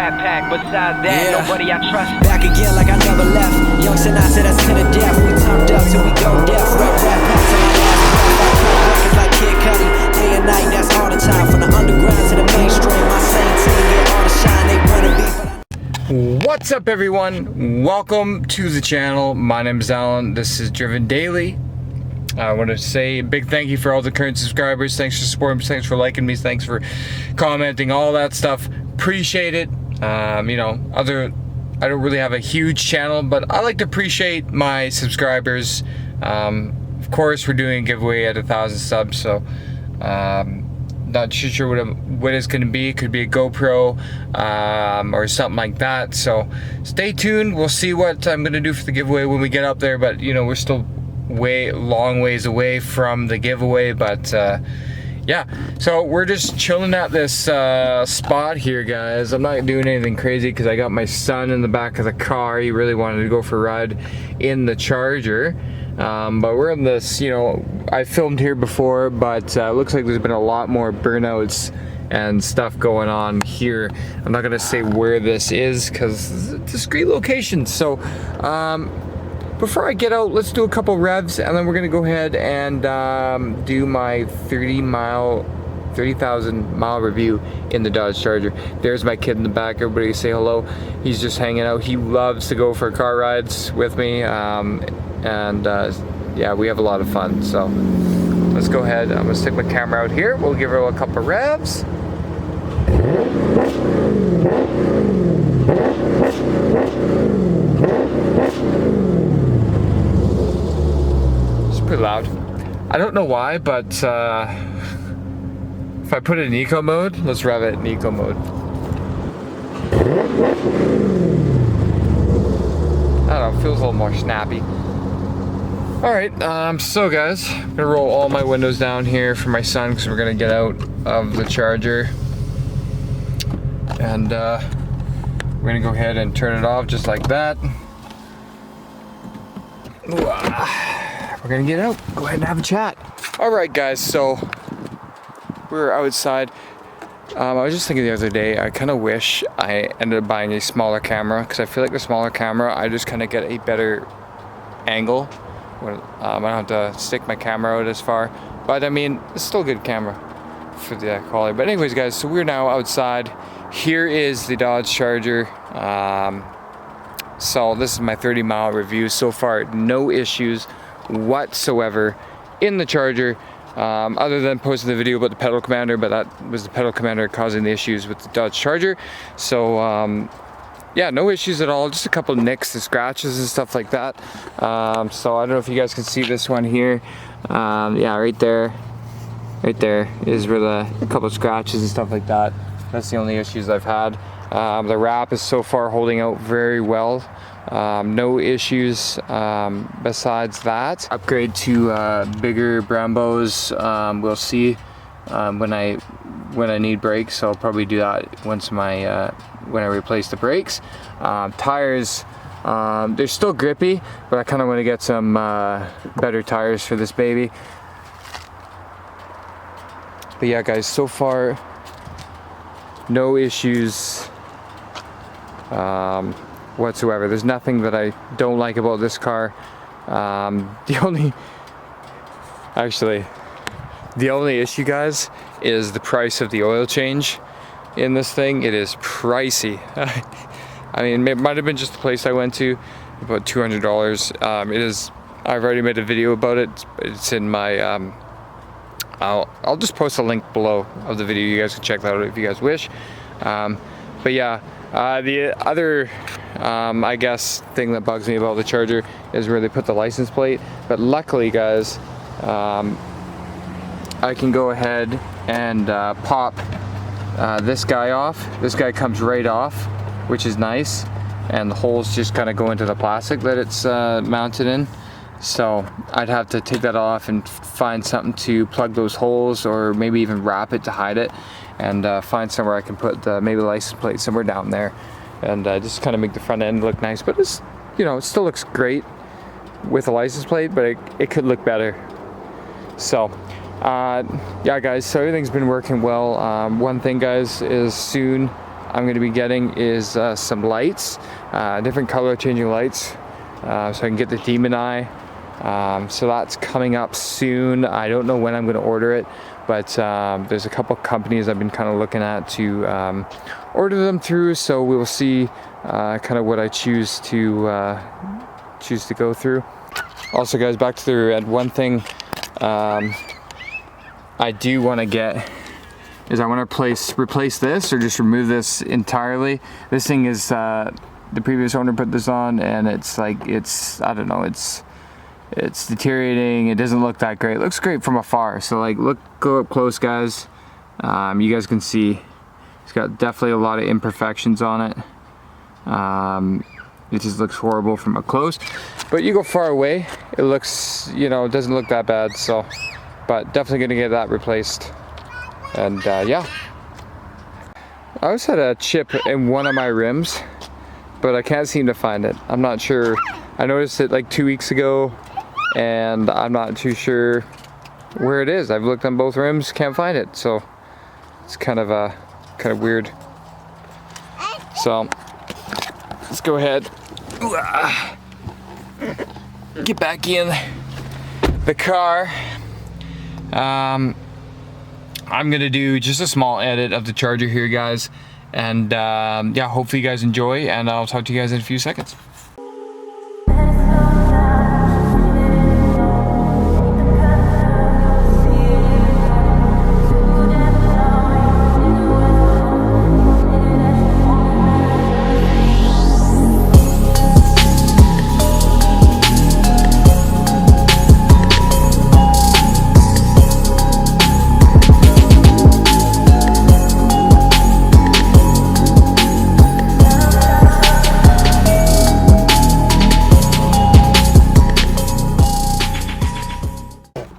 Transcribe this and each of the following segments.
Scat Pack. Besides that, nobody I trust. Back again like I never left. Young Sinatra, that's to the death. We turned up till we go deaf. Rap, pack till my last breath. I cut records like Kid Cudi. Day and night, that's all the time. From the underground to the mainstream, my same team get all the shine they wanna be. What's up, everyone? Welcome to the channel. My name is Alan. This is Driven Daily. I want to say a big thank you for all the current subscribers. Thanks for supporting me. Thanks for liking me. Thanks for commenting. All that stuff. Appreciate it. You know, I don't really have a huge channel, but I like to appreciate my subscribers. Of course, we're doing a giveaway at 1,000 subs, so not too sure what it's going to be. It could be a GoPro or something like that. So stay tuned. We'll see what I'm going to do for the giveaway when we get up there. But you know, we're still long ways away from the giveaway. But yeah, so we're just chilling at this spot here, guys. I'm not doing anything crazy because I got my son in the back of the car. He really wanted to go for a ride in the Charger. But we're in this, you know, I filmed here before, but it looks like there's been a lot more burnouts and stuff going on here. I'm not gonna say where this is because it's a discreet location. So before I get out, let's do a couple revs and then we're gonna go ahead and do my 30,000 mile review in the Dodge Charger. There's my kid in the back. Everybody say hello. He's just hanging out. He loves to go for car rides with me. Yeah, we have a lot of fun. So let's go ahead. I'm gonna stick my camera out here. We'll give her a couple revs. It's pretty loud. I don't know why, but if I put it in eco mode, let's rev it in eco mode. I don't know, it feels a little more snappy. Alright, so guys, I'm gonna roll all my windows down here for my son because we're gonna get out of the Charger. And we're gonna go ahead and turn it off just like that. We're gonna get out, go ahead and have a chat. Alright guys, so we're outside. I was just thinking the other day, I kind of wish I ended up buying a smaller camera because I feel like the smaller camera, I just kind of get a better angle. I don't have to stick my camera out as far, but I mean, it's still a good camera for the quality. But anyways guys, so we're now outside. Here is the Dodge Charger. So this is my 30-mile review. So far, no issues whatsoever in the Charger, other than posting the video about the pedal commander, but that was the pedal commander causing the issues with the Dodge Charger. So yeah, no issues at all, just a couple nicks and scratches and stuff like that. So I don't know if you guys can see this one here. Yeah, right there is where a couple of scratches and stuff like that. That's the only issues I've had. The wrap is so far holding out very well. No issues besides that. Upgrade to bigger Brembos. We'll see when I need brakes. So I'll probably do that once when I replace the brakes. Tires, they're still grippy, but I kind of want to get some better tires for this baby. But yeah guys, so far no issues whatsoever. There's nothing that I don't like about this car. The only issue, guys, is the price of the oil change in this thing. It is pricey. I mean, it might have been just the place I went to, about $200. It is. I've already made a video about it. It's in my. I'll just post a link below of the video. You guys can check that out if you guys wish. But yeah, the other, I guess, thing that bugs me about the Charger is where they put the license plate. But luckily, guys, I can go ahead and pop this guy off. This guy comes right off, which is nice, and the holes just kind of go into the plastic that it's mounted in. So I'd have to take that off and find something to plug those holes, or maybe even wrap it to hide it, and find somewhere I can put the maybe license plate somewhere down there, and just kind of make the front end look nice. But it's, you know, it still looks great with a license plate, but it could look better. So yeah guys, so everything's been working well. One thing guys is soon I'm going to be getting is some lights, different color changing lights, so I can get the Demon Eye. So that's coming up soon. I don't know when I'm going to order it, but there's a couple companies I've been kind of looking at to order them through, so we will see kind of what I choose to go through. Also guys, back to the rear end, one thing I do want to get is I want to replace this or just remove this entirely. This thing is the previous owner put this on, and it's like, I don't know, it's deteriorating. It doesn't look that great. It looks great from afar, so like go up close guys. You guys can see it's got definitely a lot of imperfections on it. It just looks horrible from up close, but you go far away, it looks, you know, it doesn't look that bad. So, but definitely gonna get that replaced. And yeah, I always had a chip in one of my rims, but I can't seem to find it. I'm not sure. I noticed it like 2 weeks ago, and I'm not too sure where it is. I've looked on both rims, can't find it. So it's kind of weird. So let's go ahead, get back in the car. I'm gonna do just a small edit of the charger here guys, and yeah, hopefully you guys enjoy, and I'll talk to you guys in a few seconds.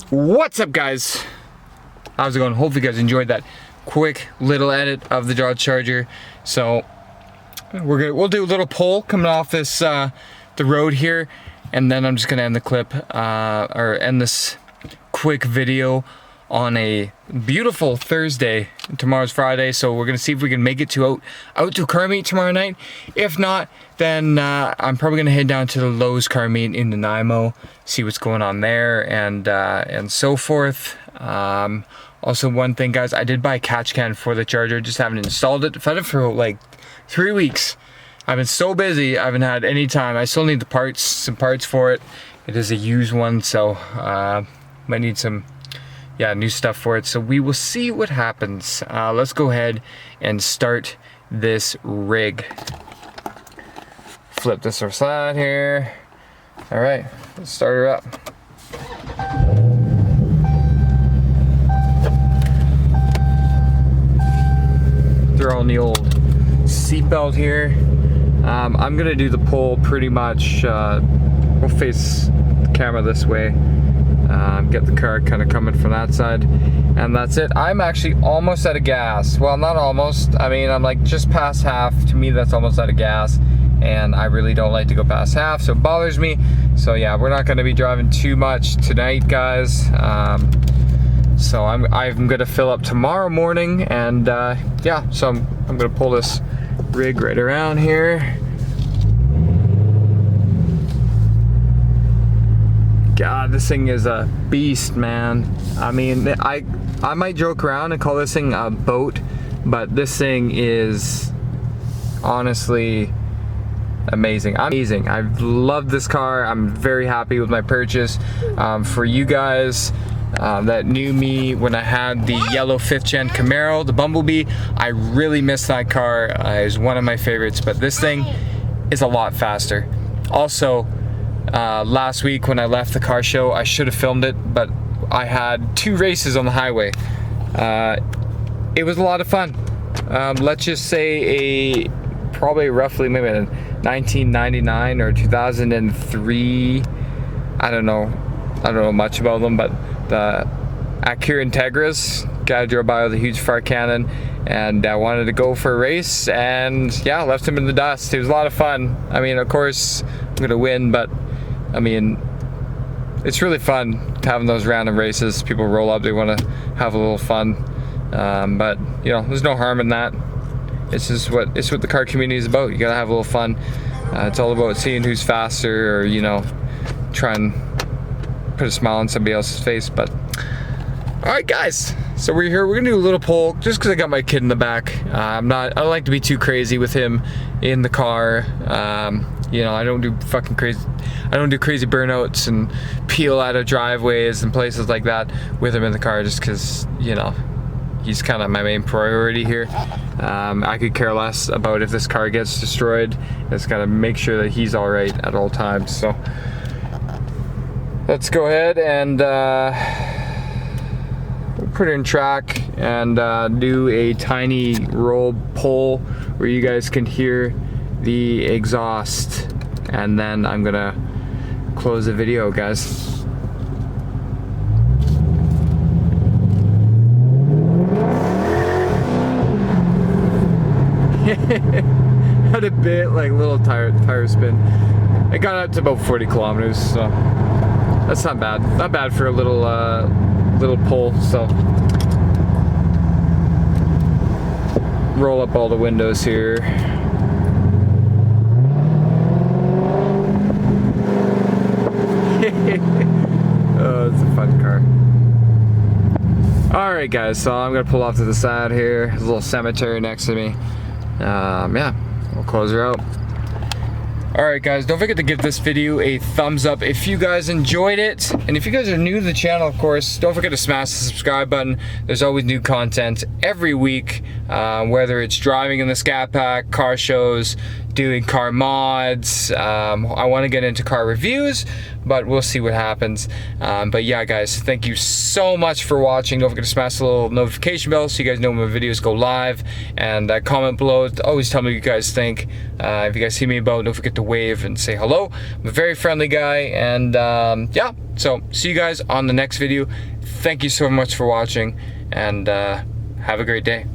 What's up guys, how's it going? Hopefully you guys enjoyed that quick little edit of the Dodge Charger. So we'll do a little pull coming off this the road here, and then I'm just gonna end the clip or end this quick video on a beautiful Thursday. Tomorrow's Friday, so we're gonna see if we can make it to out to car meet tomorrow night. If not, then I'm probably gonna head down to the Lowe's car meet in Nanaimo, see what's going on there, and so forth. Also, one thing guys, I did buy a catch can for the charger, just haven't installed it. I've had it for like 3 weeks. I've been so busy, I haven't had any time. I still need the some parts for it. It is a used one, so might need some new stuff for it. So we will see what happens. Let's go ahead and start this rig. Flip this aside here. All right, let's start her up. Throw on the old seatbelt here. I'm gonna do the pull pretty much. We'll face the camera this way. Get the car kind of coming from that side, and that's it. I'm actually almost out of gas. Well, not almost, I mean, I'm like just past half. To me, that's almost out of gas, and I really don't like to go past half, so it bothers me. So yeah, we're not going to be driving too much tonight, guys. So I'm going to fill up tomorrow morning, and yeah, so I'm going to pull this rig right around here. God, this thing is a beast, man. I mean, I might joke around and call this thing a boat, but this thing is honestly amazing. I love this car. I'm very happy with my purchase. For you guys that knew me when I had the yellow 5th gen Camaro, the Bumblebee, I really miss that car. It was one of my favorites, but this thing is a lot faster. Also, last week when I left the car show, I should have filmed it, but I had 2 races on the highway. It was a lot of fun. Let's just say probably roughly maybe 1999 or 2003. I don't know much about them, but the Acura Integras, guy drove by with a huge fire cannon, and I wanted to go for a race, and yeah, left him in the dust. It was a lot of fun. I mean, of course I'm gonna win, but I mean, it's really fun having those random races. People roll up, they want to have a little fun, but you know, there's no harm in that. it's just what the car community is about. You gotta have a little fun. It's all about seeing who's faster, or you know, try and put a smile on somebody else's face. But all right, guys. So we're here. We're gonna do a little poll, just because I got my kid in the back. I don't like to be too crazy with him in the car. You know, I don't do crazy burnouts and peel out of driveways and places like that with him in the car, just because, you know, he's kind of my main priority here. I could care less about if this car gets destroyed. I just gotta make sure that he's all right at all times. So let's go ahead and put it in track and do a tiny roll pull where you guys can hear the exhaust, and then I'm gonna close the video, guys. Had a bit like little tire spin. It got up to about 40 kilometers, so that's not bad. Not bad for a little pull. So roll up all the windows here. Oh, it's a fun car. Alright guys, so I'm gonna pull off to the side here. There's a little cemetery next to me. Yeah, we'll close her out. Alright guys, don't forget to give this video a thumbs up if you guys enjoyed it. And if you guys are new to the channel, of course, don't forget to smash the subscribe button. There's always new content every week, whether it's driving in the Scat Pack, car shows, doing car mods. I want to get into car reviews, but we'll see what happens. But yeah guys, thank you so much for watching. Don't forget to smash the little notification bell so you guys know when my videos go live, and comment below. Always tell me what you guys think. If you guys see me about, don't forget to wave and say hello. I'm a very friendly guy, and yeah, so see you guys on the next video. Thank you so much for watching, and have a great day.